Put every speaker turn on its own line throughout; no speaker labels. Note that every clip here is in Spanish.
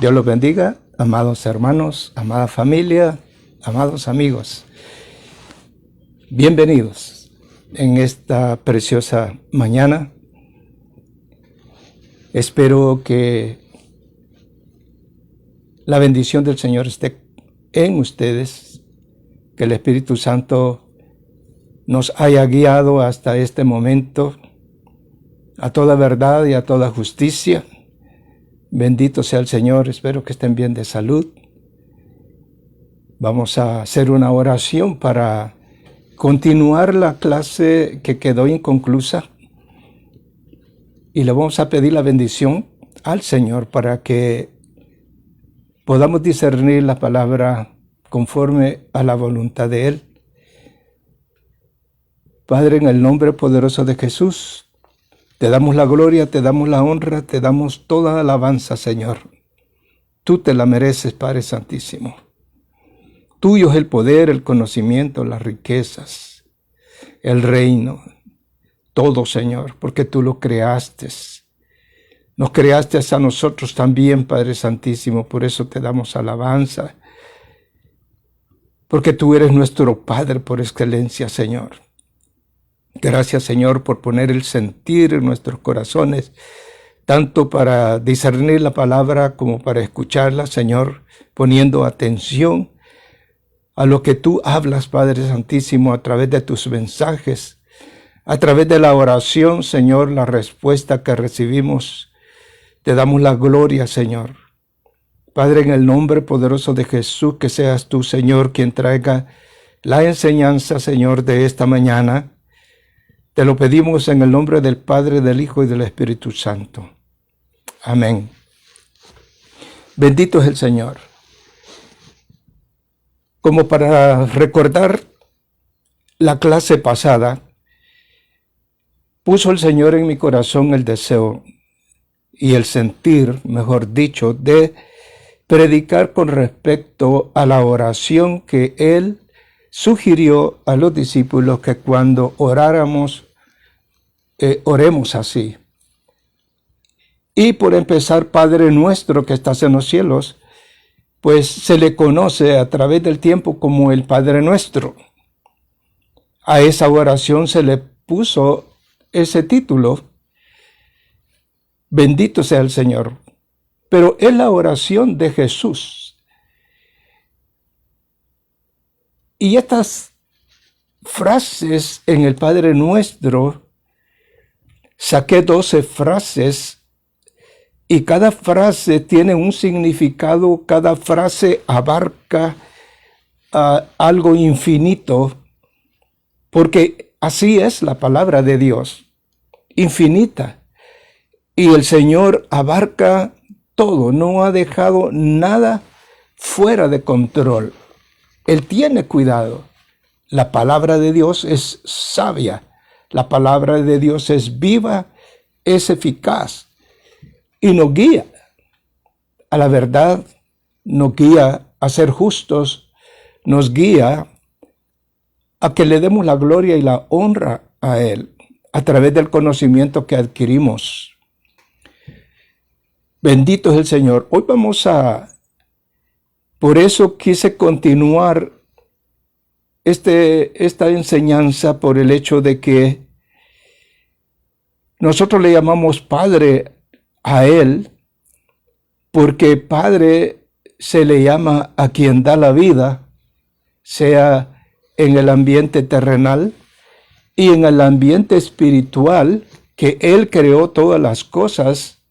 Dios los bendiga, amados hermanos, amada familia, amados amigos. Bienvenidos en esta preciosa mañana. Espero que la bendición del Señor esté en ustedes, que el Espíritu Santo nos haya guiado hasta este momento a toda verdad y a toda justicia. Bendito sea el Señor, espero que estén bien de salud. Vamos a hacer una oración para continuar la clase que quedó inconclusa y le vamos a pedir la bendición al Señor para que podamos discernir la palabra conforme a la voluntad de Él. Padre, en el nombre poderoso de Jesús, te damos la gloria, te damos la honra, te damos toda alabanza, Señor. Tú te la mereces, Padre Santísimo. Tuyo es el poder, el conocimiento, las riquezas, el reino, todo, Señor, porque tú lo creaste. Nos creaste a nosotros también, Padre Santísimo, por eso te damos alabanza, porque tú eres nuestro Padre por excelencia, Señor. Gracias, Señor, por poner el sentir en nuestros corazones, tanto para discernir la palabra como para escucharla, Señor, poniendo atención a lo que tú hablas, Padre Santísimo, a través de tus mensajes, a través de la oración, Señor, la respuesta que recibimos. Te damos la gloria, Señor. Padre, en el nombre poderoso de Jesús, que seas tú, Señor, quien traiga la enseñanza, Señor, de esta mañana. Te lo pedimos en el nombre del Padre, del Hijo y del Espíritu Santo. Amén. Bendito es el Señor. Como para recordar la clase pasada, puso el Señor en mi corazón el deseo y el sentir, mejor dicho, de predicar con respecto a la oración que Él sugirió a los discípulos que cuando oráramos, oremos así. Y por empezar, Padre nuestro que estás en los cielos, pues se le conoce a través del tiempo como el Padre Nuestro. A esa oración se le puso ese título, bendito sea el Señor. Pero es la oración de Jesús. Y estas frases en el Padre Nuestro, saqué 12 frases y cada frase tiene un significado, cada frase abarca algo infinito, porque así es la palabra de Dios, infinita. Y el Señor abarca todo, no ha dejado nada fuera de control. Él tiene cuidado. La palabra de Dios es sabia. La palabra de Dios es viva, es eficaz. Y nos guía a la verdad, nos guía a ser justos, nos guía a que le demos la gloria y la honra a Él a través del conocimiento que adquirimos. Bendito es el Señor. Hoy por eso quise continuar esta enseñanza por el hecho de que nosotros le llamamos Padre a Él, porque Padre se le llama a quien da la vida, sea en el ambiente terrenal y en el ambiente espiritual, que Él creó todas las cosas.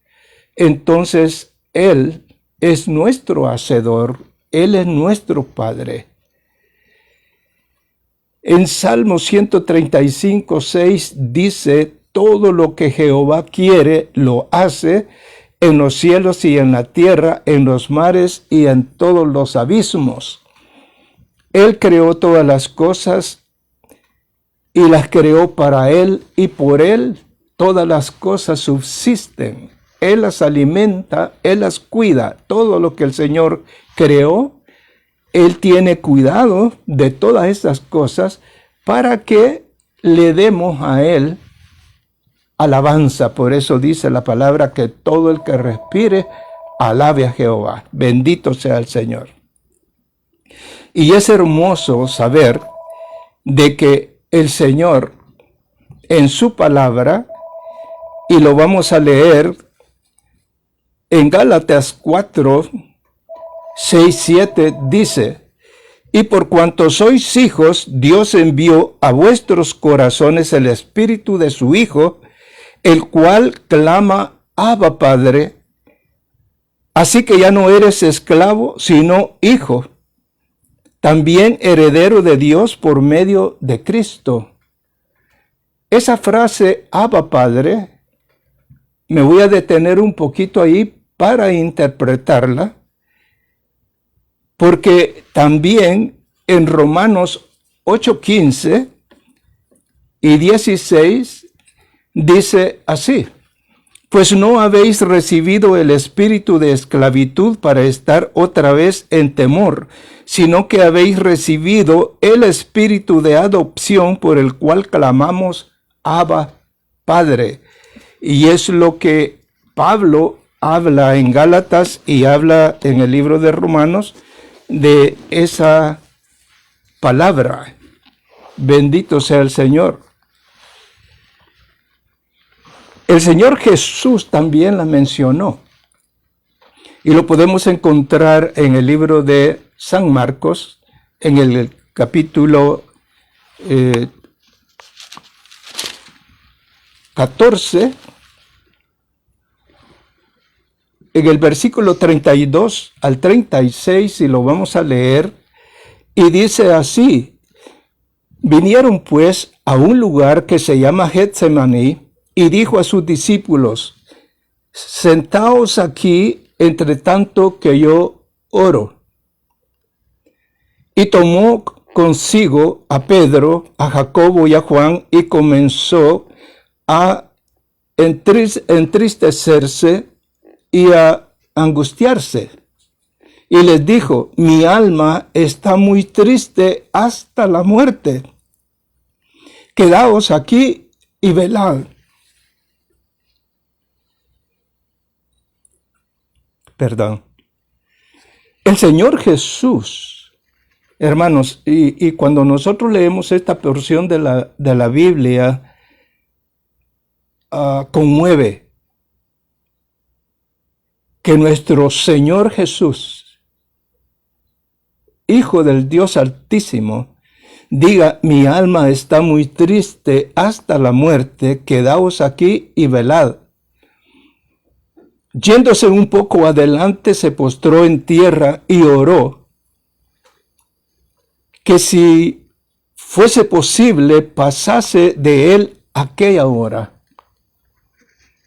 Entonces Él es nuestro hacedor, Él es nuestro Padre. En Salmo 135:6 dice: todo lo que Jehová quiere lo hace, en los cielos y en la tierra, en los mares y en todos los abismos. Él creó todas las cosas y las creó para Él, y por Él todas las cosas subsisten. Él las alimenta, Él las cuida. Todo lo que el Señor creó, Él tiene cuidado de todas estas cosas para que le demos a Él alabanza. Por eso dice la palabra que todo el que respire, alabe a Jehová. Bendito sea el Señor. Y es hermoso saber de que el Señor en su palabra, y lo vamos a leer en Gálatas 4, 6, 7, dice: y por cuanto sois hijos, Dios envió a vuestros corazones el Espíritu de su Hijo, el cual clama: Abba, Padre. Así que ya no eres esclavo, sino hijo, también heredero de Dios por medio de Cristo. Esa frase, Abba, Padre, me voy a detener un poquito ahí para interpretarla, porque también en Romanos 8:15 y 16 dice así: pues no habéis recibido el espíritu de esclavitud para estar otra vez en temor, sino que habéis recibido el espíritu de adopción por el cual clamamos: Abba, Padre. Y es lo que Pablo habla en Gálatas y habla en el libro de Romanos de esa palabra. Bendito sea el Señor. El Señor Jesús también la mencionó. Y lo podemos encontrar en el libro de San Marcos, en el capítulo 14, en el versículo 32 al 36, y lo vamos a leer, y dice así: vinieron pues a un lugar que se llama Getsemaní, y dijo a sus discípulos: sentaos aquí entre tanto que yo oro. Y tomó consigo a Pedro, a Jacobo y a Juan, y comenzó a entristecerse y a angustiarse. Y les dijo: mi alma está muy triste hasta la muerte. Quedaos aquí y velad. Perdón. El Señor Jesús, hermanos, y cuando nosotros leemos esta porción de la Biblia, conmueve que nuestro Señor Jesús, Hijo del Dios Altísimo, diga: mi alma está muy triste hasta la muerte, quedaos aquí y velad. Yéndose un poco adelante, se postró en tierra y oró que si fuese posible pasase de él aquella hora.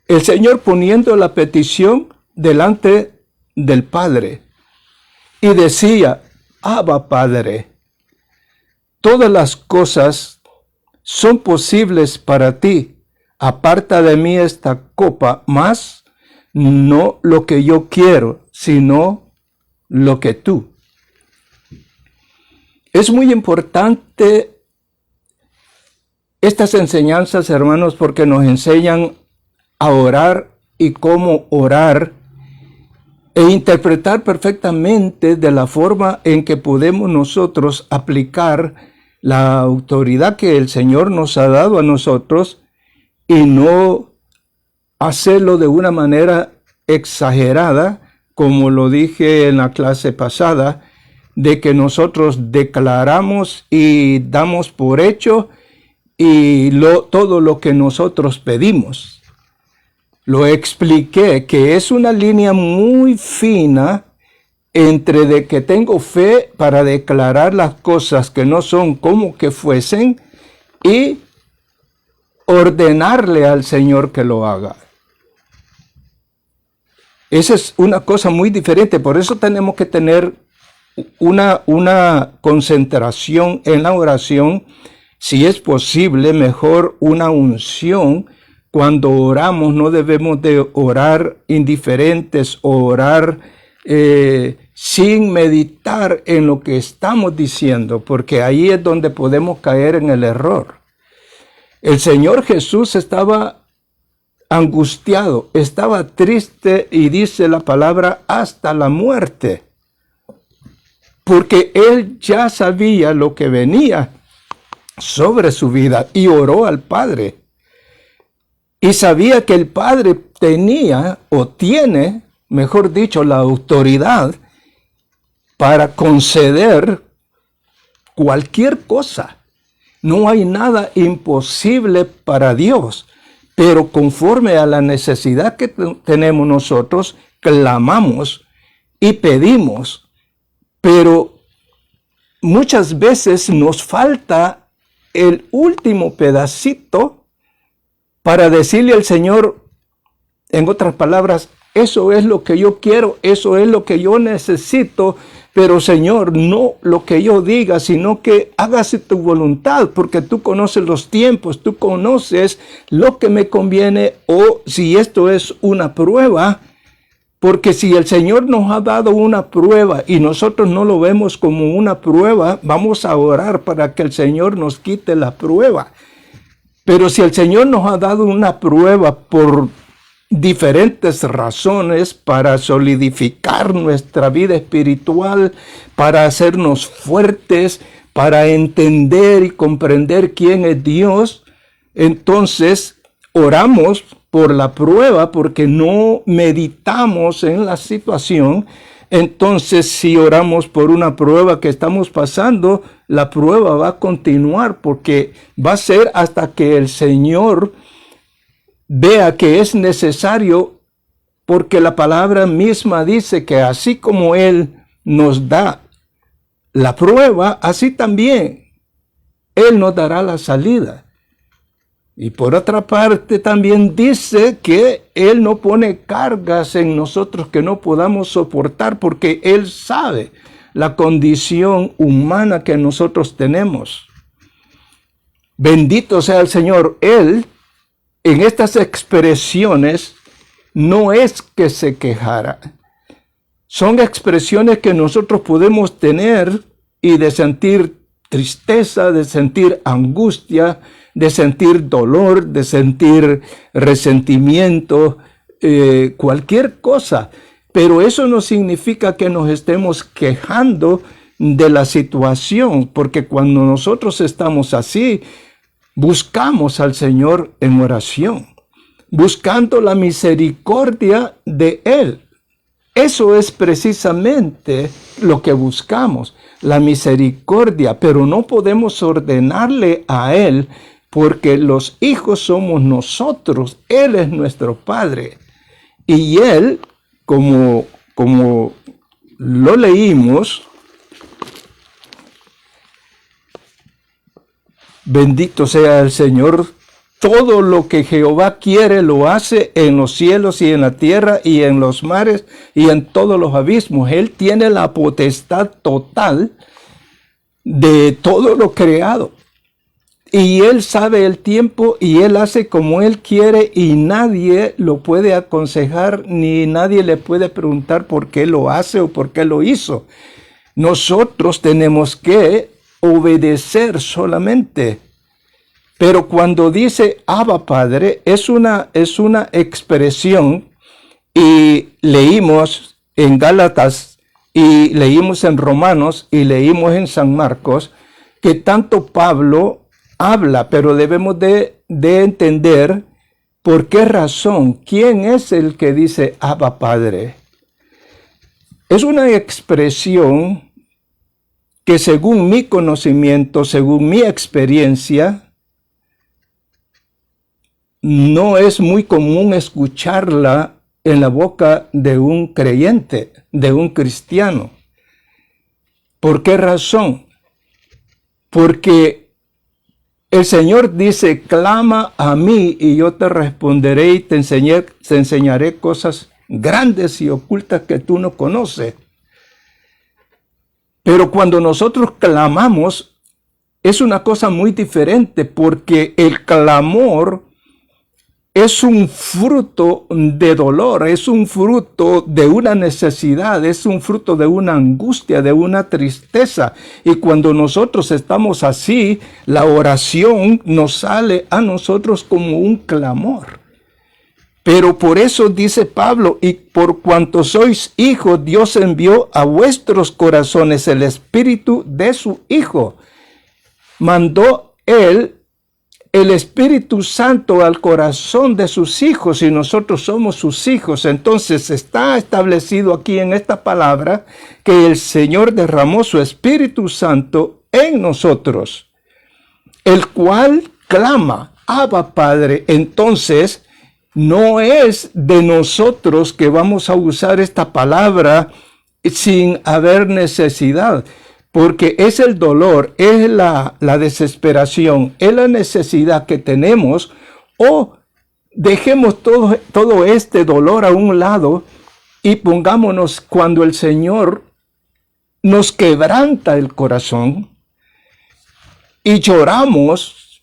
El Señor poniendo la petición delante del Padre, y decía: Abba, Padre, todas las cosas son posibles para ti. Aparta de mí esta copa, mas no lo que yo quiero, sino lo que tú. Es muy importante estas enseñanzas, hermanos, porque nos enseñan a orar y cómo orar, e interpretar perfectamente de la forma en que podemos nosotros aplicar la autoridad que el Señor nos ha dado a nosotros, y no hacerlo de una manera exagerada, como lo dije en la clase pasada, de que nosotros declaramos y damos por hecho y todo lo que nosotros pedimos. Lo expliqué, que es una línea muy fina entre de que tengo fe para declarar las cosas que no son como que fuesen, y ordenarle al Señor que lo haga. Esa es una cosa muy diferente. Por eso tenemos que tener una concentración en la oración. Si es posible, mejor una unción. Cuando oramos no debemos de orar indiferentes o orar sin meditar en lo que estamos diciendo, porque ahí es donde podemos caer en el error. El Señor Jesús estaba angustiado, estaba triste y dice la palabra hasta la muerte. Porque él ya sabía lo que venía sobre su vida y oró al Padre. Y sabía que el Padre tenía o tiene, mejor dicho, la autoridad para conceder cualquier cosa. No hay nada imposible para Dios, pero conforme a la necesidad que tenemos nosotros, clamamos y pedimos, pero muchas veces nos falta el último pedacito para decirle al Señor, en otras palabras, eso es lo que yo quiero, eso es lo que yo necesito, pero Señor, no lo que yo diga, sino que hágase tu voluntad, porque tú conoces los tiempos, tú conoces lo que me conviene, o si esto es una prueba, porque si el Señor nos ha dado una prueba y nosotros no lo vemos como una prueba, vamos a orar para que el Señor nos quite la prueba. Pero si el Señor nos ha dado una prueba por diferentes razones para solidificar nuestra vida espiritual, para hacernos fuertes, para entender y comprender quién es Dios, entonces oramos por la prueba porque no meditamos en la situación. Entonces, si oramos por una prueba que estamos pasando, la prueba va a continuar porque va a ser hasta que el Señor vea que es necesario, porque la palabra misma dice que así como Él nos da la prueba, así también Él nos dará la salida. Y por otra parte también dice que Él no pone cargas en nosotros que no podamos soportar, porque Él sabe la condición humana que nosotros tenemos. Bendito sea el Señor. Él, en estas expresiones, no es que se quejara. Son expresiones que nosotros podemos tener y de sentir tristeza, de sentir angustia, de sentir dolor, de sentir resentimiento, cualquier cosa. Pero eso no significa que nos estemos quejando de la situación, porque cuando nosotros estamos así, buscamos al Señor en oración, buscando la misericordia de Él. Eso es precisamente lo que buscamos, la misericordia, pero no podemos ordenarle a Él, porque los hijos somos nosotros, Él es nuestro Padre. Y Él, como lo leímos, bendito sea el Señor, todo lo que Jehová quiere lo hace en los cielos y en la tierra y en los mares y en todos los abismos. Él tiene la potestad total de todo lo creado. Y Él sabe el tiempo y Él hace como Él quiere y nadie lo puede aconsejar ni nadie le puede preguntar por qué lo hace o por qué lo hizo. Nosotros tenemos que obedecer solamente. Pero cuando dice Abba Padre, es una expresión, y leímos en Gálatas y leímos en Romanos y leímos en San Marcos, que tanto Pablo habla, pero debemos de entender por qué razón, quién es el que dice Abba Padre. Es una expresión que según mi conocimiento, según mi experiencia, no es muy común escucharla en la boca de un creyente, de un cristiano. ¿Por qué razón? Porque el Señor dice, clama a mí y yo te responderé y te enseñaré cosas grandes y ocultas que tú no conoces. Pero cuando nosotros clamamos, es una cosa muy diferente, porque el clamor es un fruto de dolor, es un fruto de una necesidad, es un fruto de una angustia, de una tristeza. Y cuando nosotros estamos así, la oración nos sale a nosotros como un clamor. Pero por eso dice Pablo, y por cuanto sois hijos, Dios envió a vuestros corazones el espíritu de su Hijo. Mandó Él el Espíritu Santo al corazón de sus hijos, y nosotros somos sus hijos. Entonces está establecido aquí en esta palabra que el Señor derramó su Espíritu Santo en nosotros, el cual clama, Abba Padre. Entonces, no es de nosotros que vamos a usar esta palabra sin haber necesidad, porque es el dolor, es la desesperación, es la necesidad que tenemos, o dejemos todo este dolor a un lado y pongámonos cuando el Señor nos quebranta el corazón y lloramos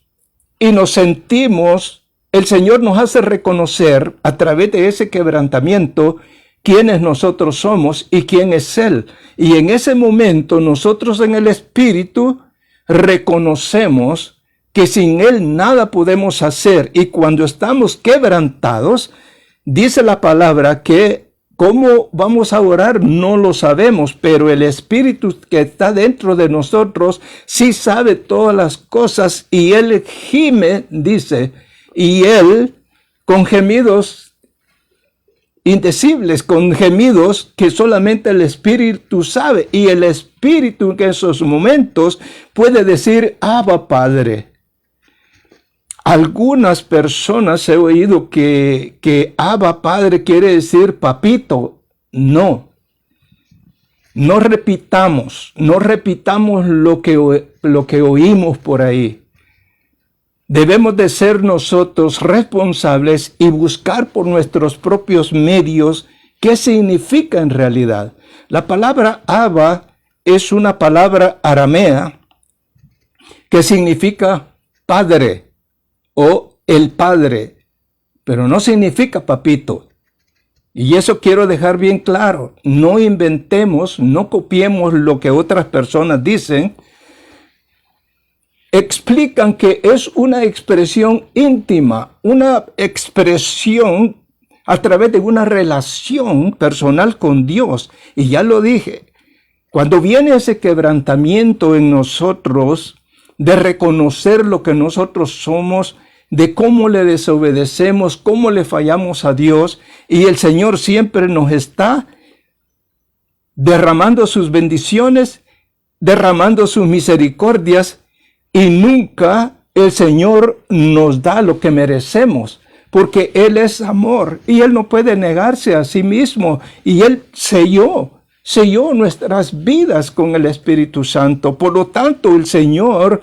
y nos sentimos. El Señor nos hace reconocer a través de ese quebrantamiento quiénes nosotros somos y quién es Él. Y en ese momento nosotros en el Espíritu reconocemos que sin Él nada podemos hacer. Y cuando estamos quebrantados, dice la palabra que cómo vamos a orar no lo sabemos, pero el Espíritu que está dentro de nosotros sí sabe todas las cosas, y Él gime, dice, y Él, con gemidos indecibles, con gemidos que solamente el Espíritu sabe. Y el Espíritu en esos momentos puede decir, Abba Padre. Algunas personas he oído que Abba Padre quiere decir papito. No. No repitamos lo que oímos por ahí. Debemos de ser nosotros responsables y buscar por nuestros propios medios qué significa en realidad. La palabra Abba es una palabra aramea que significa padre o el padre, pero no significa papito. Y eso quiero dejar bien claro. No inventemos, no copiemos lo que otras personas dicen. Explican que es una expresión íntima, una expresión a través de una relación personal con Dios. Y ya lo dije, cuando viene ese quebrantamiento en nosotros, de reconocer lo que nosotros somos, de cómo le desobedecemos, cómo le fallamos a Dios, y el Señor siempre nos está derramando sus bendiciones, derramando sus misericordias, y nunca el Señor nos da lo que merecemos, porque Él es amor y Él no puede negarse a sí mismo. Y Él selló nuestras vidas con el Espíritu Santo. Por lo tanto, el Señor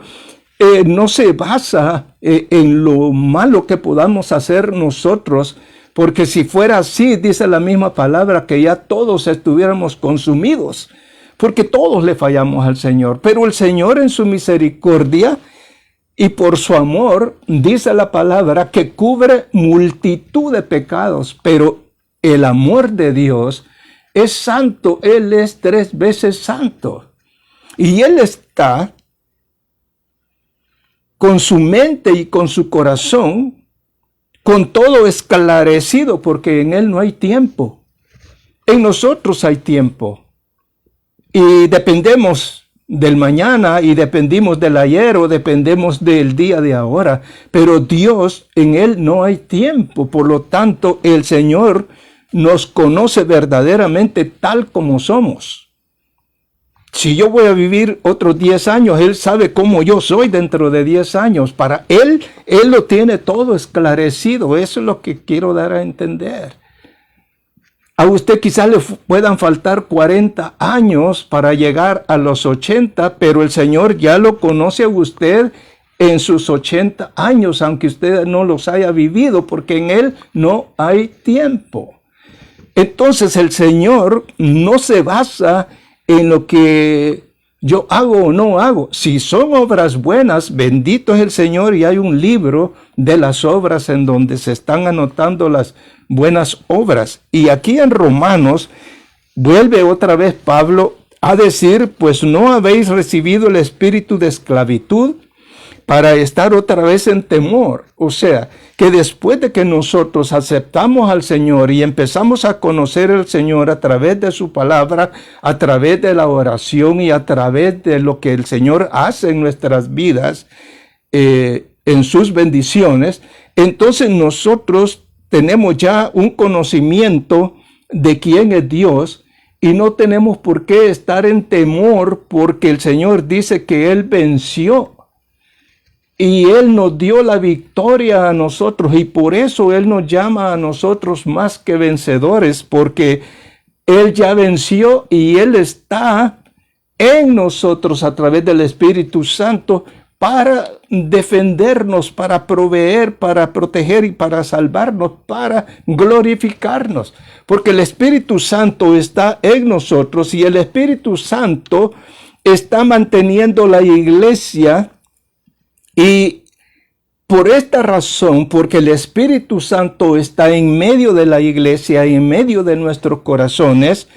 no se basa en lo malo que podamos hacer nosotros, porque si fuera así, dice la misma palabra, que ya todos estuviéramos consumidos, porque todos le fallamos al Señor. Pero el Señor en su misericordia y por su amor, dice la palabra, que cubre multitud de pecados. Pero el amor de Dios es santo. Él es 3 veces santo. Y Él está con su mente y con su corazón, con todo esclarecido, porque en Él no hay tiempo. En nosotros hay tiempo. Y dependemos del mañana, y dependimos del ayer, o dependemos del día de ahora. Pero Dios, en Él no hay tiempo. Por lo tanto, el Señor nos conoce verdaderamente tal como somos. Si yo voy a vivir otros 10 años, Él sabe cómo yo soy dentro de 10 años. Para Él lo tiene todo esclarecido. Eso es lo que quiero dar a entender. A usted quizás le puedan faltar 40 años para llegar a los 80, pero el Señor ya lo conoce a usted en sus 80 años, aunque usted no los haya vivido, porque en Él no hay tiempo. Entonces el Señor no se basa en lo que yo hago o no hago. Si son obras buenas, bendito es el Señor, y hay un libro de las obras en donde se están anotando las buenas obras. Y aquí en Romanos vuelve otra vez Pablo a decir, pues no habéis recibido el espíritu de esclavitud para estar otra vez en temor. O sea, que después de que nosotros aceptamos al Señor y empezamos a conocer al Señor a través de su palabra, a través de la oración y a través de lo que el Señor hace en nuestras vidas, en sus bendiciones, entonces nosotros tenemos ya un conocimiento de quién es Dios y no tenemos por qué estar en temor, porque el Señor dice que Él venció y Él nos dio la victoria a nosotros, y por eso Él nos llama a nosotros más que vencedores, porque Él ya venció y Él está en nosotros a través del Espíritu Santo para defendernos, para proveer, para proteger y para salvarnos, para glorificarnos. Porque el Espíritu Santo está en nosotros y el Espíritu Santo está manteniendo la iglesia. Y por esta razón, porque el Espíritu Santo está en medio de la iglesia y en medio de nuestros corazones,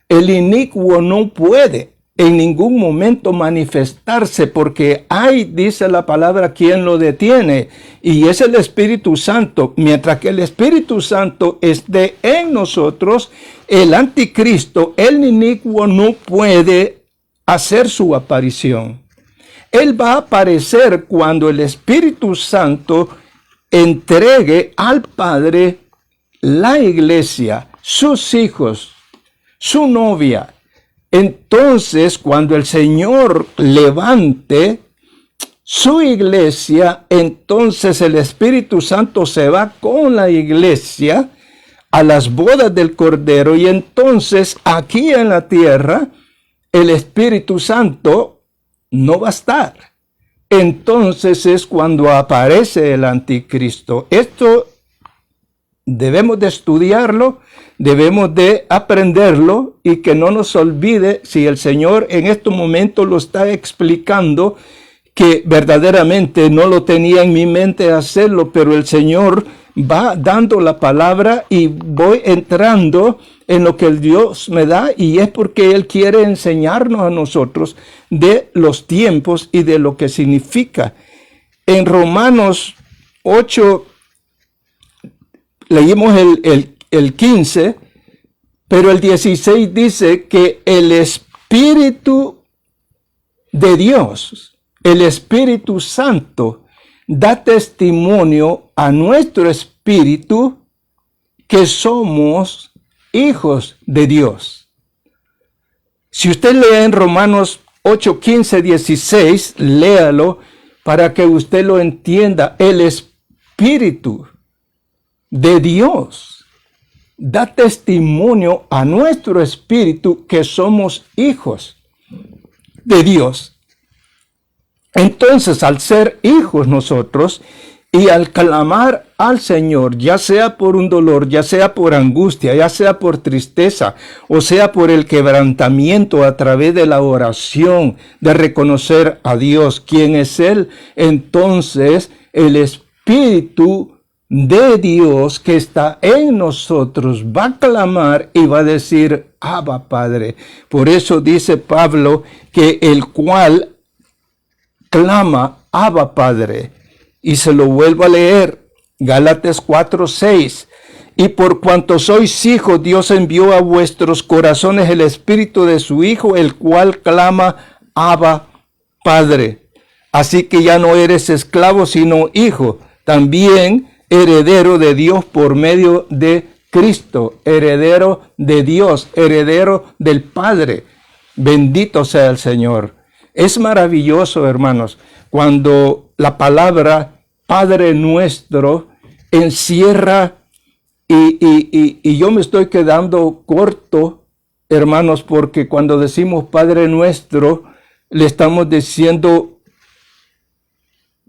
el inicuo no puede en ningún momento manifestarse, porque hay, dice la palabra, quien lo detiene, y es el Espíritu Santo. Mientras que el Espíritu Santo esté en nosotros, el anticristo, el inicuo, no puede hacer su aparición. Él va a aparecer cuando el Espíritu Santo entregue al Padre la iglesia, sus hijos, su novia. Entonces, cuando el Señor levante su iglesia, entonces el Espíritu Santo se va con la iglesia a las bodas del Cordero, y entonces aquí en la tierra el Espíritu Santo no va a estar. Entonces es cuando aparece el anticristo. Esto debemos de estudiarlo, debemos de aprenderlo, y que no nos olvide, si el Señor en estos momentos lo está explicando, que verdaderamente no lo tenía en mi mente hacerlo, pero el Señor va dando la palabra y voy entrando en lo que el Dios me da, y es porque Él quiere enseñarnos a nosotros de los tiempos y de lo que significa. En Romanos 8, leímos el 15, pero el 16 dice que el Espíritu de Dios, el Espíritu Santo, da testimonio a nuestro espíritu que somos hijos de Dios. Si usted lee en Romanos 8, 15, 16, léalo para que usted lo entienda. El Espíritu de Dios da testimonio a nuestro espíritu que somos hijos de Dios. Entonces, al ser hijos nosotros y al clamar al Señor, ya sea por un dolor, ya sea por angustia, ya sea por tristeza, o sea por el quebrantamiento a través de la oración, de reconocer a Dios, quién es Él, entonces el Espíritu de Dios que está en nosotros va a clamar y va a decir, Abba, Padre. Por eso dice Pablo que el cual clama, Abba, Padre. Y se lo vuelvo a leer, Gálatas 4:6. Y por cuanto sois hijos, Dios envió a vuestros corazones el Espíritu de su Hijo, el cual clama, Abba, Padre. Así que ya no eres esclavo, sino hijo, también heredero de Dios por medio de Cristo, heredero de Dios, heredero del Padre. Bendito sea el Señor. Es maravilloso, hermanos, cuando la palabra Padre Nuestro encierra, y yo me estoy quedando corto, hermanos, porque cuando decimos Padre Nuestro, le estamos diciendo,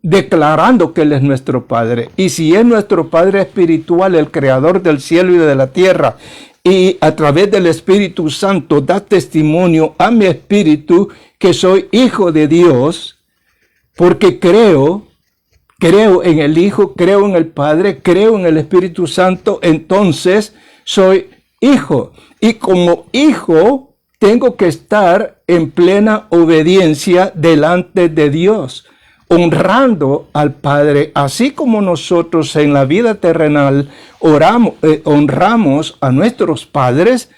declarando que Él es nuestro Padre. Y si es nuestro Padre espiritual, el creador del cielo y de la tierra, y a través del Espíritu Santo da testimonio a mi espíritu que soy hijo de Dios, porque creo en el Hijo, creo en el Padre, creo en el Espíritu Santo, entonces soy hijo. Y como hijo tengo que estar en plena obediencia delante de Dios. honrando al Padre, así como nosotros en la vida terrenal honramos a nuestros padres,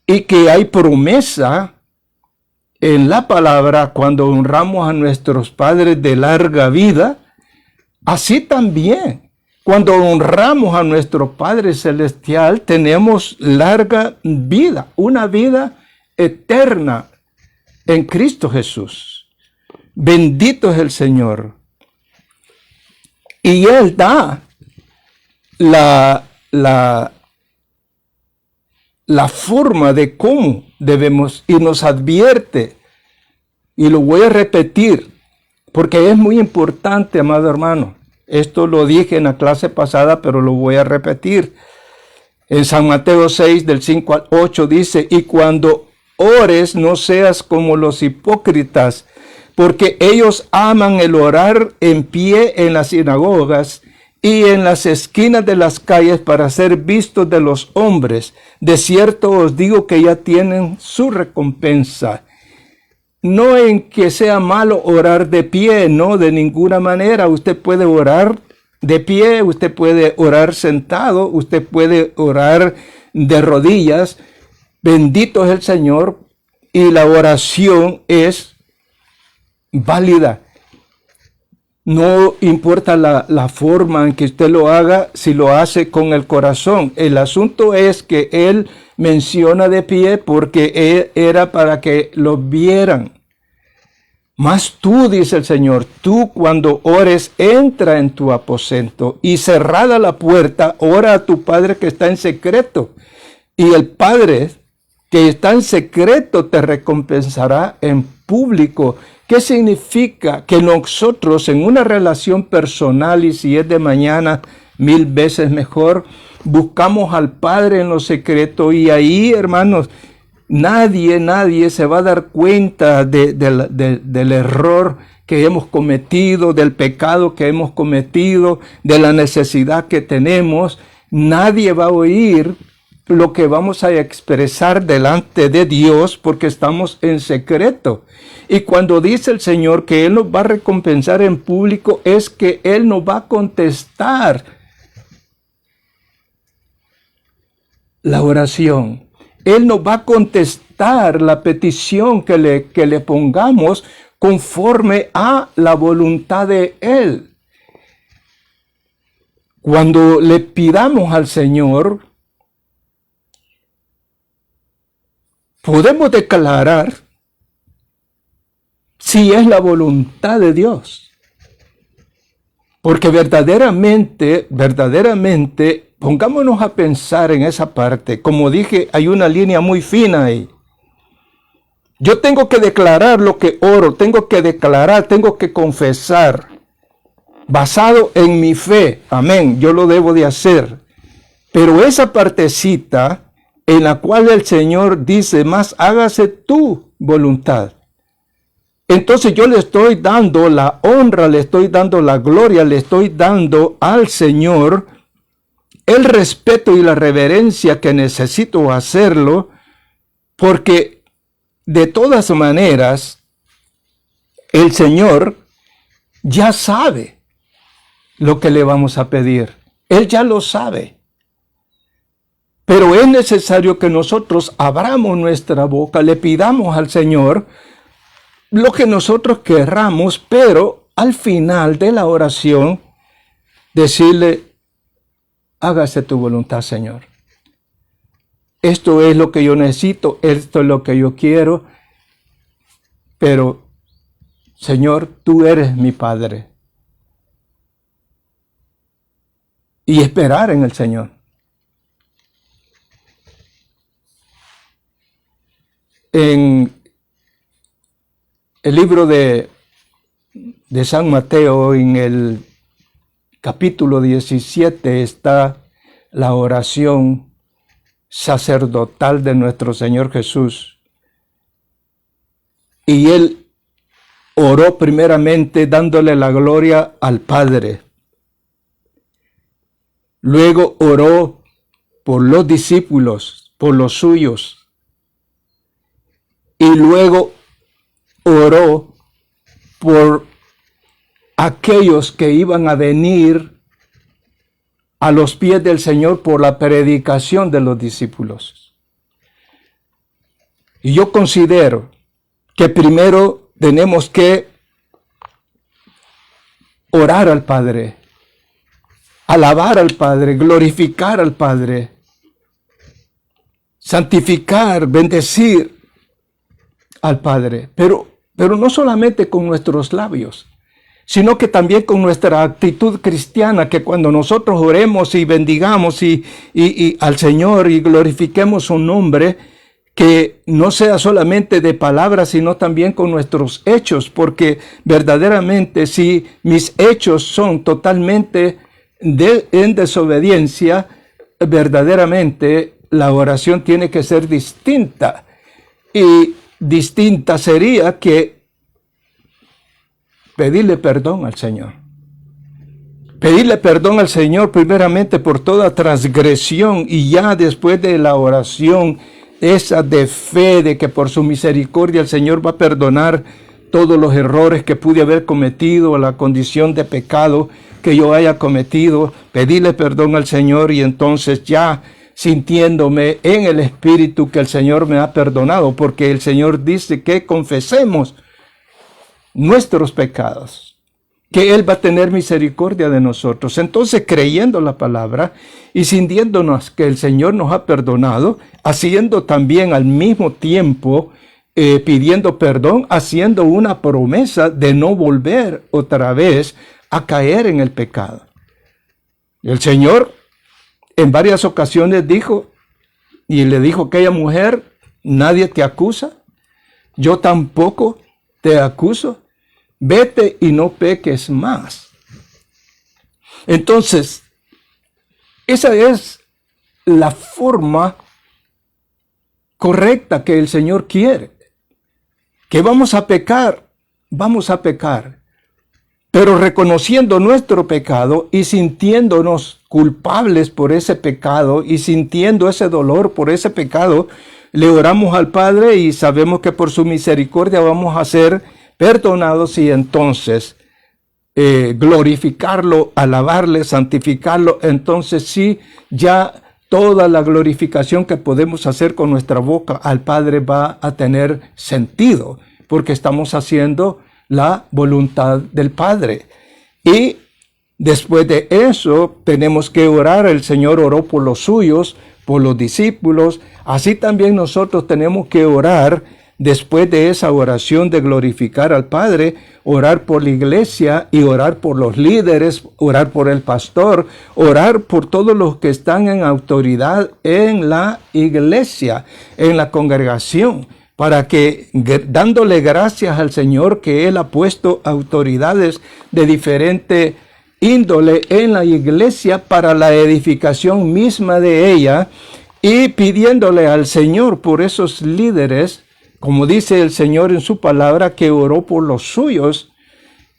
y que hay promesa en la palabra cuando honramos a nuestros padres de larga vida, así también cuando honramos a nuestro Padre Celestial tenemos larga vida, una vida eterna en Cristo Jesús. Bendito es el Señor. Y Él da la forma de cómo debemos, y nos advierte, y lo voy a repetir, porque es muy importante, amado hermano. Esto lo dije en la clase pasada, pero lo voy a repetir. En San Mateo 6, del 5 al 8, dice, y cuando ores no seas como los hipócritas, porque ellos aman el orar en pie en las sinagogas y en las esquinas de las calles para ser vistos de los hombres. De cierto os digo que ya tienen su recompensa. No en que sea malo orar de pie, no, de ninguna manera. Usted puede orar de pie, usted puede orar sentado, usted puede orar de rodillas. Bendito es el Señor, y la oración es válida. No importa la forma en que usted lo haga, si lo hace con el corazón. El asunto es que Él menciona de pie porque era para que lo vieran. Mas tú, dice el Señor, tú cuando ores, entra en tu aposento y cerrada la puerta, ora a tu Padre que está en secreto. Y el Padre que está en secreto te recompensará en público. ¿Qué significa? Que nosotros en una relación personal, y si es de mañana, 1000 veces mejor, buscamos al Padre en lo secreto, y ahí, hermanos, nadie se va a dar cuenta del error que hemos cometido, del pecado que hemos cometido, de la necesidad que tenemos. Nadie va a oír lo que vamos a expresar delante de Dios porque estamos en secreto. Y cuando dice el Señor que Él nos va a recompensar en público, es que Él nos va a contestar la oración. Él nos va a contestar la petición que le pongamos conforme a la voluntad de Él. Cuando le pidamos al Señor, podemos declarar si es la voluntad de Dios. Porque verdaderamente, pongámonos a pensar en esa parte. Como dije, hay una línea muy fina ahí. Yo tengo que declarar lo que oro, tengo que declarar, tengo que confesar, basado en mi fe. Amén, yo lo debo de hacer. Pero esa partecita en la cual el Señor dice, más hágase tu voluntad. Entonces yo le estoy dando la honra, le estoy dando la gloria, le estoy dando al Señor el respeto y la reverencia que necesito hacerlo, porque de todas maneras el Señor ya sabe lo que le vamos a pedir. Él ya lo sabe. Pero es necesario que nosotros abramos nuestra boca, le pidamos al Señor lo que nosotros querramos, pero al final de la oración decirle, hágase tu voluntad, Señor. Esto es lo que yo necesito, esto es lo que yo quiero, pero Señor, tú eres mi Padre. Y esperar en el Señor. En el libro de San Mateo, en el capítulo 17, está la oración sacerdotal de nuestro Señor Jesús. Y Él oró primeramente dándole la gloria al Padre. Luego oró por los discípulos, por los suyos. Y luego oró por aquellos que iban a venir a los pies del Señor por la predicación de los discípulos. Y yo considero que primero tenemos que orar al Padre, alabar al Padre, glorificar al Padre, santificar, bendecir al Padre, pero no solamente con nuestros labios, sino que también con nuestra actitud cristiana, que cuando nosotros oremos y bendigamos y al Señor y glorifiquemos su nombre, que no sea solamente de palabras, sino también con nuestros hechos, porque verdaderamente si mis hechos son totalmente en desobediencia, verdaderamente la oración tiene que ser distinta. Y distinta sería que pedirle perdón al Señor. Pedirle perdón al Señor primeramente por toda transgresión y ya después de la oración, esa de fe de que por su misericordia el Señor va a perdonar todos los errores que pude haber cometido, la condición de pecado que yo haya cometido, pedirle perdón al Señor y entonces ya sintiéndome en el Espíritu que el Señor me ha perdonado, porque el Señor dice que confesemos nuestros pecados, que Él va a tener misericordia de nosotros. Entonces, creyendo la palabra y sintiéndonos que el Señor nos ha perdonado, haciendo también al mismo tiempo, pidiendo perdón, haciendo una promesa de no volver otra vez a caer en el pecado. El Señor en varias ocasiones dijo, y le dijo a aquella mujer, nadie te acusa, yo tampoco te acuso, vete y no peques más. Entonces, esa es la forma correcta que el Señor quiere. Que vamos a pecar, pero reconociendo nuestro pecado y sintiéndonos culpables por ese pecado y sintiendo ese dolor por ese pecado, le oramos al Padre y sabemos que por su misericordia vamos a ser perdonados y entonces glorificarlo, alabarle, santificarlo. Entonces sí, ya toda la glorificación que podemos hacer con nuestra boca al Padre va a tener sentido, porque estamos haciendo la voluntad del Padre. Y después de eso tenemos que orar. El Señor oró por los suyos, por los discípulos. Así también nosotros tenemos que orar después de esa oración de glorificar al Padre, orar por la iglesia y orar por los líderes, orar por el pastor, orar por todos los que están en autoridad en la iglesia, en la congregación, para que dándole gracias al Señor que Él ha puesto autoridades de diferente índole en la iglesia para la edificación misma de ella, y pidiéndole al Señor por esos líderes, como dice el Señor en su palabra, que oró por los suyos,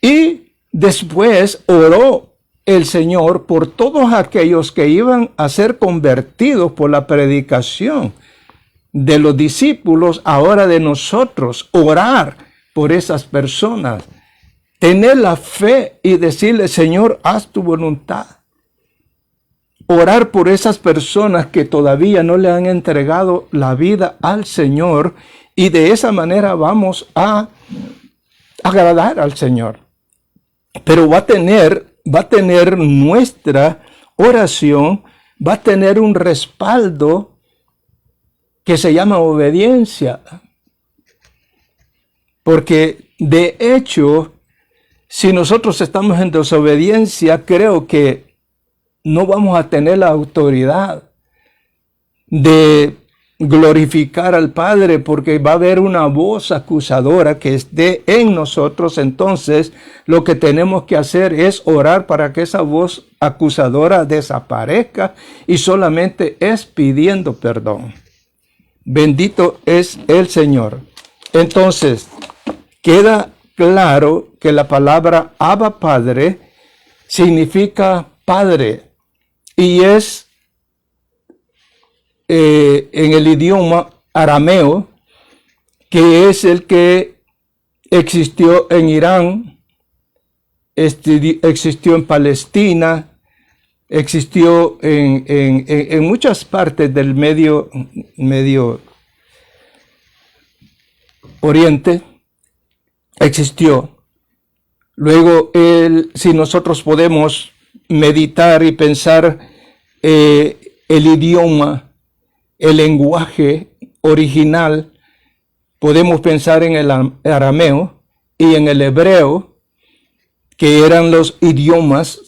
y después oró el Señor por todos aquellos que iban a ser convertidos por la predicación de los discípulos, ahora de nosotros, orar por esas personas, tener la fe y decirle, Señor, haz tu voluntad. Orar por esas personas que todavía no le han entregado la vida al Señor, y de esa manera vamos a agradar al Señor. Pero va a tener nuestra oración, va a tener un respaldo que se llama obediencia. Porque de hecho, si nosotros estamos en desobediencia, creo que no vamos a tener la autoridad de glorificar al Padre, porque va a haber una voz acusadora que esté en nosotros. Entonces, lo que tenemos que hacer es orar para que esa voz acusadora desaparezca, y solamente es pidiendo perdón. Bendito es el Señor. Entonces, queda claro que la palabra Abba Padre significa Padre, y es en el idioma arameo, que es el que existió en Irán, existió en Palestina, existió en muchas partes del Medio Oriente, existió. Luego, si nosotros podemos meditar y pensar el idioma, el lenguaje original, podemos pensar en el arameo y en el hebreo, que eran los idiomas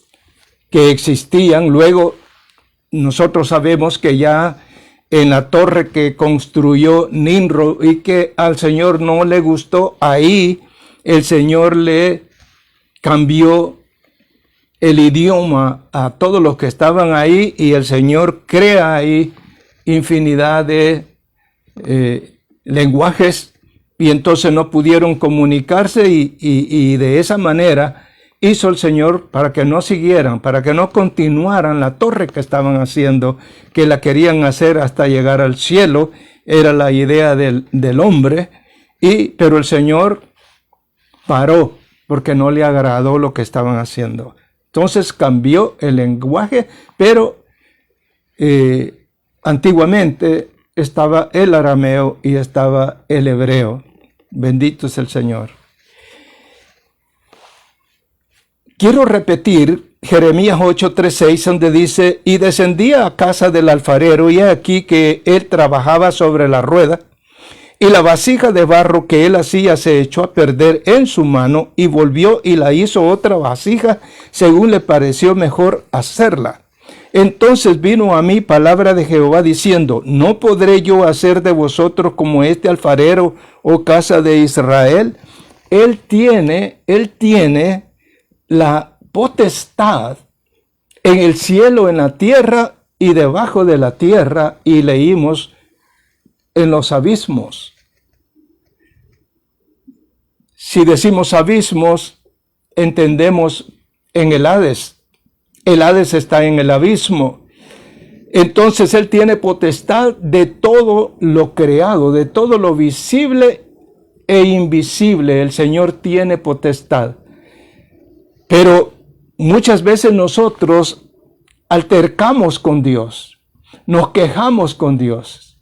que existían. Luego, nosotros sabemos que ya en la torre que construyó Nimrod y que al Señor no le gustó, ahí el Señor le cambió el idioma a todos los que estaban ahí, y el Señor crea ahí infinidad de lenguajes, y entonces no pudieron comunicarse, y de esa manera hizo el Señor para que no siguieran, para que no continuaran la torre que estaban haciendo, que la querían hacer hasta llegar al cielo. Era la idea del hombre, pero el Señor paró porque no le agradó lo que estaban haciendo. Entonces cambió el lenguaje, pero antiguamente estaba el arameo y estaba el hebreo. Bendito es el Señor. Quiero repetir Jeremías 8:3-6, donde dice: y descendía a casa del alfarero, y he aquí que él trabajaba sobre la rueda, y la vasija de barro que él hacía se echó a perder en su mano, y volvió y la hizo otra vasija, según le pareció mejor hacerla. Entonces vino a mí palabra de Jehová diciendo: ¿no podré yo hacer de vosotros como este alfarero, oh casa de Israel? Él tiene la potestad en el cielo, en la tierra y debajo de la tierra, y leímos en los abismos. Si decimos abismos, entendemos en el Hades. El Hades está en el abismo. Entonces Él tiene potestad de todo lo creado, de todo lo visible e invisible. El Señor tiene potestad. Pero muchas veces nosotros altercamos con Dios, nos quejamos con Dios.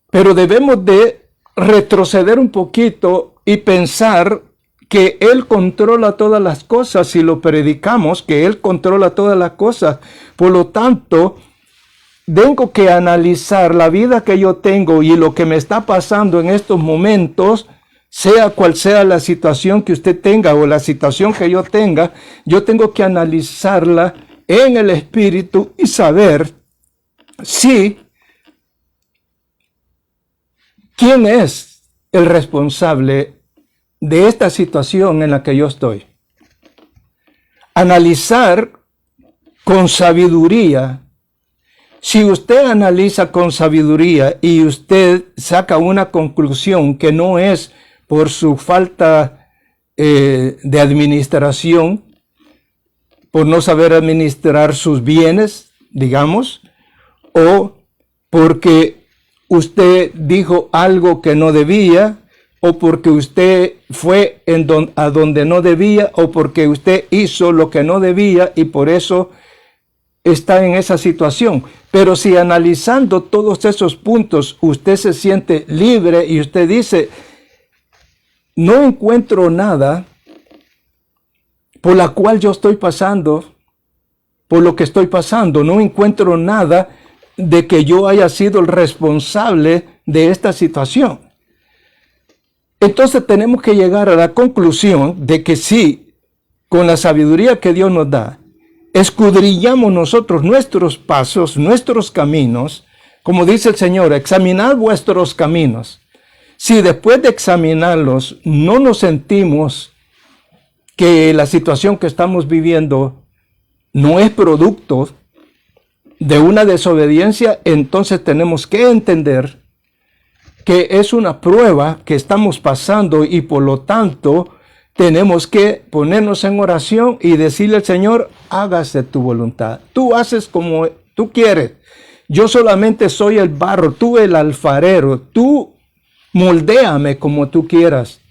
Pero debemos de retroceder un poquito y pensar que Él controla todas las cosas. Si lo predicamos, que Él controla todas las cosas. Por lo tanto, tengo que analizar la vida que yo tengo y lo que me está pasando en estos momentos, sea cual sea la situación que usted tenga o la situación que yo tenga. Yo tengo que analizarla en el Espíritu y saber quién es el responsable de esta situación en la que yo estoy. Analizar con sabiduría. Si usted analiza con sabiduría y usted saca una conclusión que no es por su falta de administración, por no saber administrar sus bienes, digamos, o porque usted dijo algo que no debía, o porque usted fue a donde no debía, o porque usted hizo lo que no debía y por eso está en esa situación. Pero si analizando todos esos puntos usted se siente libre y usted dice: no encuentro nada por la cual yo estoy pasando, por lo que estoy pasando, no encuentro nada de que yo haya sido el responsable de esta situación. Entonces tenemos que llegar a la conclusión de que sí, con la sabiduría que Dios nos da, escudriñamos nosotros nuestros pasos, nuestros caminos, como dice el Señor: examinad vuestros caminos. Si después de examinarlos no nos sentimos que la situación que estamos viviendo no es producto de una desobediencia, entonces tenemos que entender que es una prueba que estamos pasando y por lo tanto tenemos que ponernos en oración y decirle al Señor: hágase tu voluntad. Tú haces como tú quieres. Yo solamente soy el barro, tú el alfarero. Tú moldéame como tú quieras.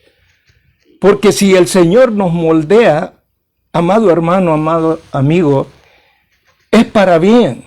Porque si el Señor nos moldea, amado hermano, amado amigo, es para bien.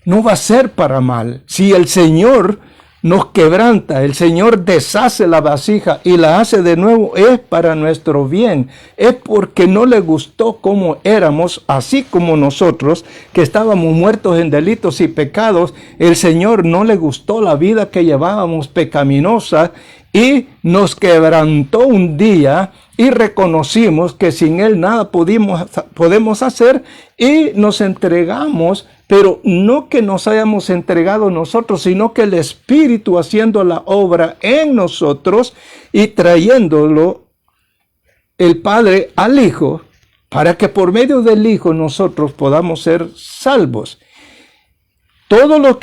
No va a ser para mal. Si el Señor nos quebranta, el Señor deshace la vasija y la hace de nuevo, es para nuestro bien. Es porque no le gustó cómo éramos, así como nosotros, que estábamos muertos en delitos y pecados. El Señor no le gustó la vida que llevábamos pecaminosa y nos quebrantó un día y reconocimos que sin Él nada podemos hacer y nos entregamos. Pero no que nos hayamos entregado nosotros, sino que el Espíritu haciendo la obra en nosotros y trayéndolo el Padre al Hijo, para que por medio del Hijo nosotros podamos ser salvos. Todos los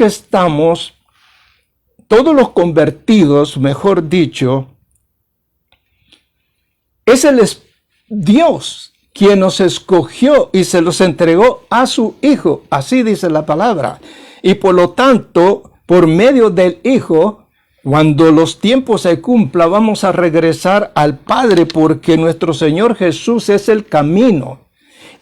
convertidos, mejor dicho, es Dios quien nos escogió y se los entregó a su Hijo. Así dice la palabra. Y por lo tanto, por medio del Hijo, cuando los tiempos se cumplan, vamos a regresar al Padre, porque nuestro Señor Jesús es el camino.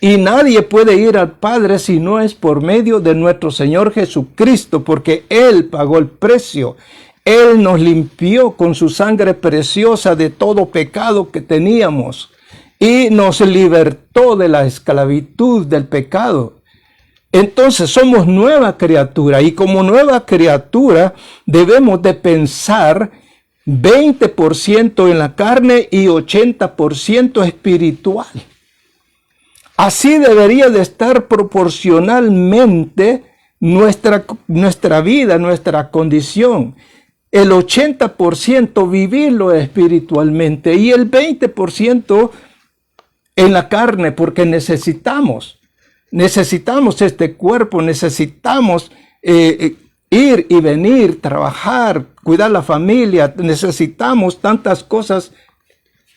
Y nadie puede ir al Padre si no es por medio de nuestro Señor Jesucristo, porque Él pagó el precio. Él nos limpió con su sangre preciosa de todo pecado que teníamos. Y nos libertó de la esclavitud del pecado. Entonces somos nueva criatura. Y como nueva criatura debemos de pensar 20% en la carne y 80% espiritual. Así debería de estar proporcionalmente nuestra vida, nuestra condición. El 80% vivirlo espiritualmente y el 20% en la carne, porque necesitamos este cuerpo, necesitamos ir y venir, trabajar, cuidar la familia, necesitamos tantas cosas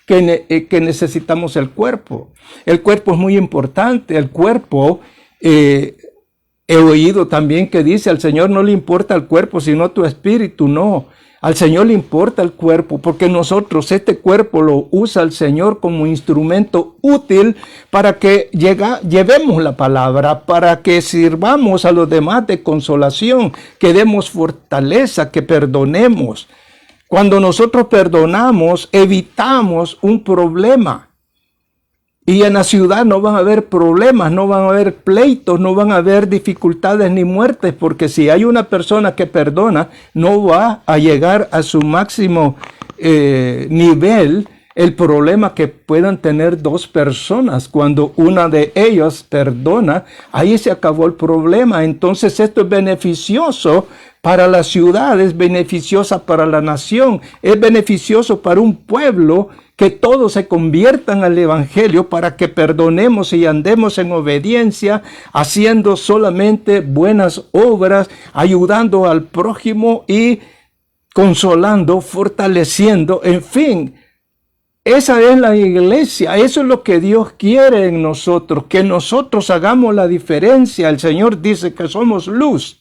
que necesitamos el cuerpo. El cuerpo es muy importante, el cuerpo, he oído también que dice, al Señor no le importa el cuerpo, sino tu espíritu. No, al Señor le importa el cuerpo, porque nosotros este cuerpo lo usa el Señor como instrumento útil para que llevemos la palabra, para que sirvamos a los demás de consolación, que demos fortaleza, que perdonemos. Cuando nosotros perdonamos, evitamos un problema. Y en la ciudad no van a haber problemas, no van a haber pleitos, no van a haber dificultades ni muertes, porque si hay una persona que perdona, no va a llegar a su máximo nivel el problema que puedan tener dos personas. Cuando una de ellas perdona, ahí se acabó el problema. Entonces esto es beneficioso para la ciudad, es beneficiosa para la nación, es beneficioso para un pueblo, que todos se conviertan al Evangelio, para que perdonemos y andemos en obediencia, haciendo solamente buenas obras, ayudando al prójimo y consolando, fortaleciendo, en fin. Esa es la iglesia, eso es lo que Dios quiere en nosotros, que nosotros hagamos la diferencia. El Señor dice que somos luz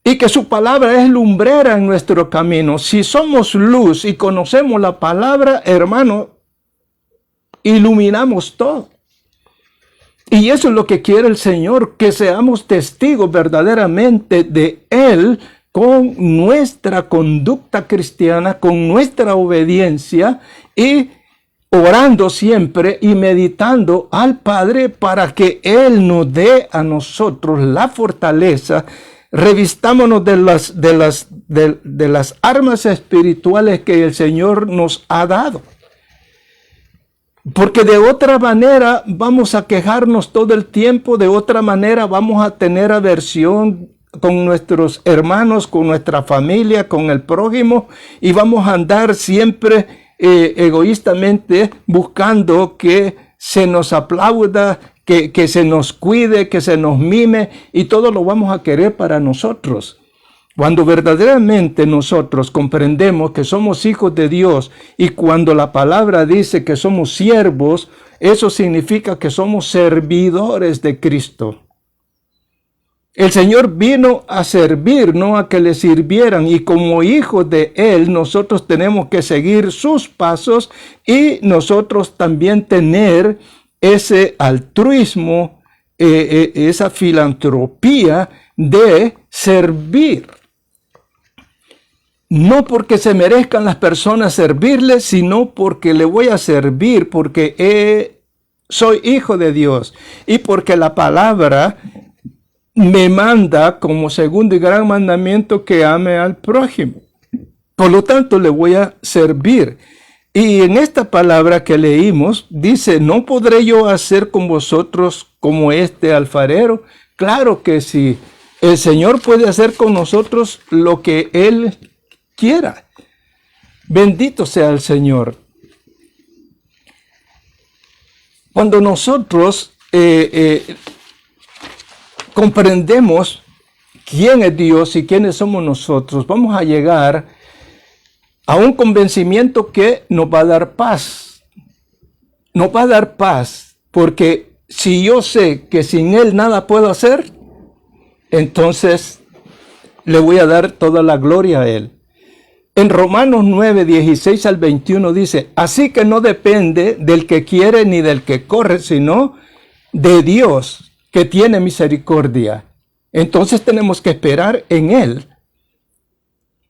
y que su palabra es lumbrera en nuestro camino. Si somos luz y conocemos la palabra, hermano, iluminamos todo. Y eso es lo que quiere el Señor, que seamos testigos verdaderamente de Él, con nuestra conducta cristiana, con nuestra obediencia y orando siempre y meditando al Padre para que Él nos dé a nosotros la fortaleza. Revistámonos de las armas espirituales que el Señor nos ha dado. Porque de otra manera vamos a quejarnos todo el tiempo, de otra manera vamos a tener aversión con nuestros hermanos, con nuestra familia, con el prójimo, y vamos a andar siempre egoístamente buscando que se nos aplauda, que se nos cuide, que se nos mime, y todo lo vamos a querer para nosotros. Cuando verdaderamente nosotros comprendemos que somos hijos de Dios, y cuando la palabra dice que somos siervos, eso significa que somos servidores de Cristo. El Señor vino a servir, no a que le sirvieran. Y como hijos de Él, nosotros tenemos que seguir sus pasos y nosotros también tener ese altruismo, esa filantropía de servir. No porque se merezcan las personas servirle, sino porque le voy a servir, porque soy hijo de Dios y porque la palabra me manda como segundo y gran mandamiento que ame al prójimo. Por lo tanto, le voy a servir. Y en esta palabra que leímos, dice, ¿no podré yo hacer con vosotros como este alfarero? Claro que sí. El Señor puede hacer con nosotros lo que Él quiera. Bendito sea el Señor. Cuando nosotros comprendemos quién es Dios y quiénes somos nosotros, vamos a llegar a un convencimiento que nos va a dar paz. Nos va a dar paz, porque si yo sé que sin Él nada puedo hacer, entonces le voy a dar toda la gloria a Él. En Romanos 9, 16 al 21 dice, así que no depende del que quiere ni del que corre, sino de Dios, que tiene misericordia. Entonces tenemos que esperar en Él.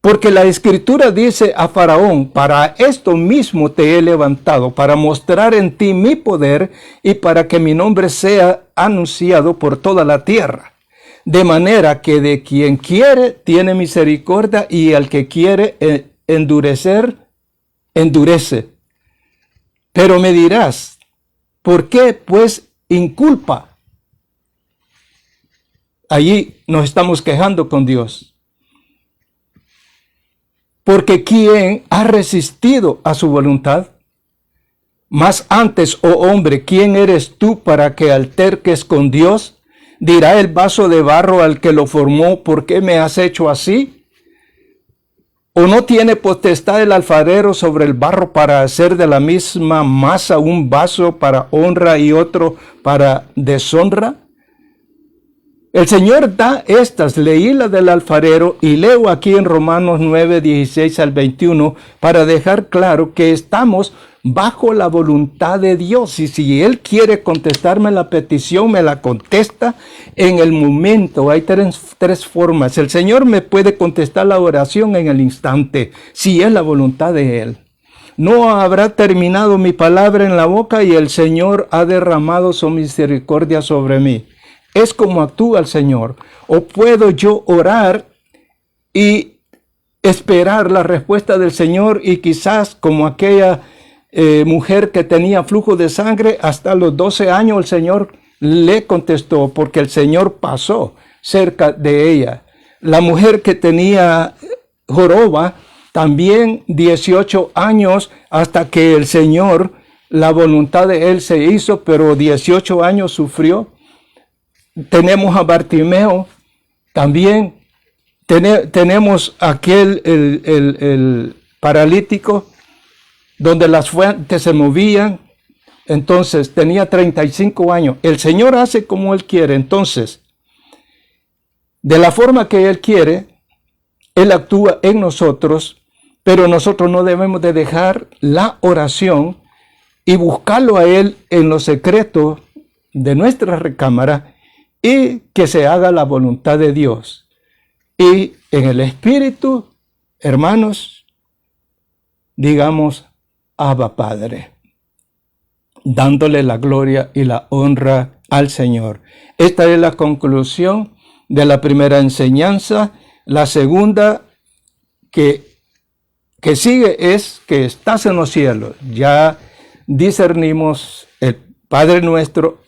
Porque la Escritura dice a Faraón, para esto mismo te he levantado, para mostrar en ti mi poder y para que mi nombre sea anunciado por toda la tierra. De manera que de quien quiere tiene misericordia y al que quiere endurecer, endurece. Pero me dirás, ¿por qué pues inculpa? Allí nos estamos quejando con Dios. Porque ¿quién ha resistido a su voluntad? Más antes, oh hombre, ¿quién eres tú para que alterques con Dios? Dirá el vaso de barro al que lo formó, ¿por qué me has hecho así? ¿O no tiene potestad el alfarero sobre el barro para hacer de la misma masa un vaso para honra y otro para deshonra? El Señor da estas, leí la del alfarero y leo aquí en Romanos 9, 16 al 21 para dejar claro que estamos bajo la voluntad de Dios. Y si Él quiere contestarme la petición, me la contesta en el momento. Hay tres formas. El Señor me puede contestar la oración en el instante, si es la voluntad de Él. No habrá terminado mi palabra en la boca y el Señor ha derramado su misericordia sobre mí. Es como actúa el Señor. O puedo yo orar y esperar la respuesta del Señor y quizás como aquella mujer que tenía flujo de sangre, hasta los 12 años el Señor le contestó porque el Señor pasó cerca de ella. La mujer que tenía joroba, también 18 años hasta que el Señor, la voluntad de Él se hizo, pero 18 años sufrió. Tenemos a Bartimeo, también tenemos aquel, el paralítico, donde las fuentes se movían. Entonces tenía 35 años. El Señor hace como Él quiere. Entonces, de la forma que Él quiere, Él actúa en nosotros, pero nosotros no debemos de dejar la oración y buscarlo a Él en lo secreto de nuestra recámara y que se haga la voluntad de Dios. Y en el Espíritu, hermanos, digamos, Abba Padre, dándole la gloria y la honra al Señor. Esta es la conclusión de la primera enseñanza. La segunda que sigue es que estás en los cielos. Ya discernimos el Padre nuestro.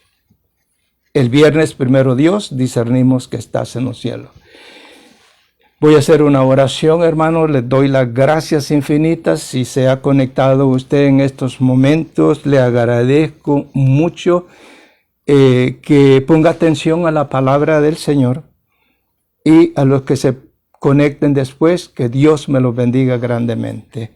El viernes primero Dios, discernimos que estás en los cielos. Voy a hacer una oración, hermanos. Les doy las gracias infinitas. Si se ha conectado usted en estos momentos, le agradezco mucho que ponga atención a la palabra del Señor. Y a los que se conecten después, que Dios me los bendiga grandemente.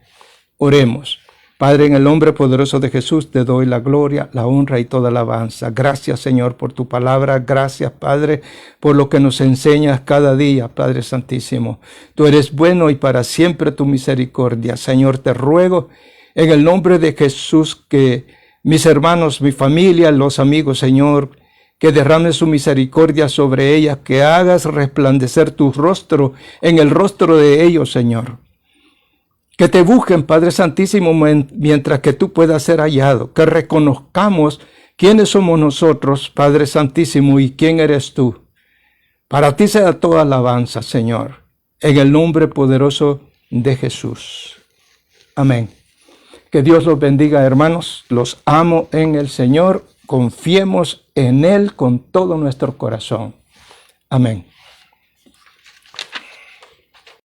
Oremos. Padre, en el nombre poderoso de Jesús, te doy la gloria, la honra y toda la alabanza. Gracias, Señor, por tu palabra. Gracias, Padre, por lo que nos enseñas cada día, Padre Santísimo. Tú eres bueno y para siempre tu misericordia. Señor, te ruego en el nombre de Jesús que mis hermanos, mi familia, los amigos, Señor, que derrames su misericordia sobre ellas, que hagas resplandecer tu rostro en el rostro de ellos, Señor. Que te busquen, Padre Santísimo, mientras que tú puedas ser hallado. Que reconozcamos quiénes somos nosotros, Padre Santísimo, y quién eres tú. Para ti sea toda alabanza, Señor, en el nombre poderoso de Jesús. Amén. Que Dios los bendiga, hermanos. Los amo en el Señor. Confiemos en Él con todo nuestro corazón. Amén.